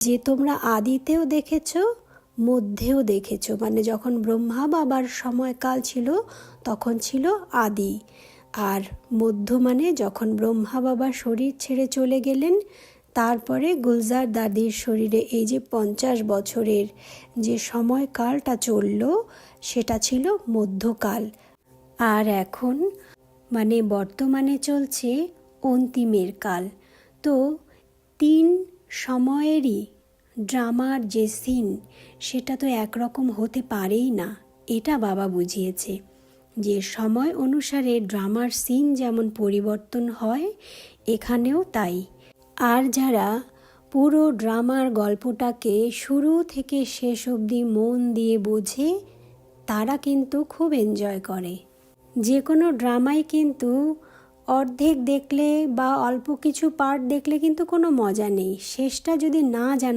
যে তোমরা আদিতেও দেখেছো, মধ্যেও দেখেছো। মানে যখন ব্রহ্মা বাবার সময়কাল ছিল তখন ছিল আদি, আর মধ্য মানে যখন ব্রহ্মা বাবা শরীর ছেড়ে চলে গেলেন তারপরে গুলজার দাদির শরীরে এই যে 50 বছরের যে সময়কালটা চলল সেটা ছিল মধ্যকাল। আর এখন মানে বর্তমানে চলছে অন্তিমের কাল। তো 3 সময়েরই ড্রামার যে সিন সেটা তো একরকম হতে পারেই না, এটা বাবা বুঝিয়েছে যে সময় অনুসারে ড্রামার সিন যেমন পরিবর্তন হয় এখানেও তাই। আর যারা পুরো ড্রামার গল্পটাকে শুরু থেকে শেষ অবধি মন দিয়ে বোঝে তারা কিন্তু খুব এনজয় করে। যে কোনো ড্রামাই কিন্তু অর্ধেক দেখলে বা অল্প কিছু পার্ট দেখলে কিন্তু কোনো মজা নেই, শেষটা যদি না জানা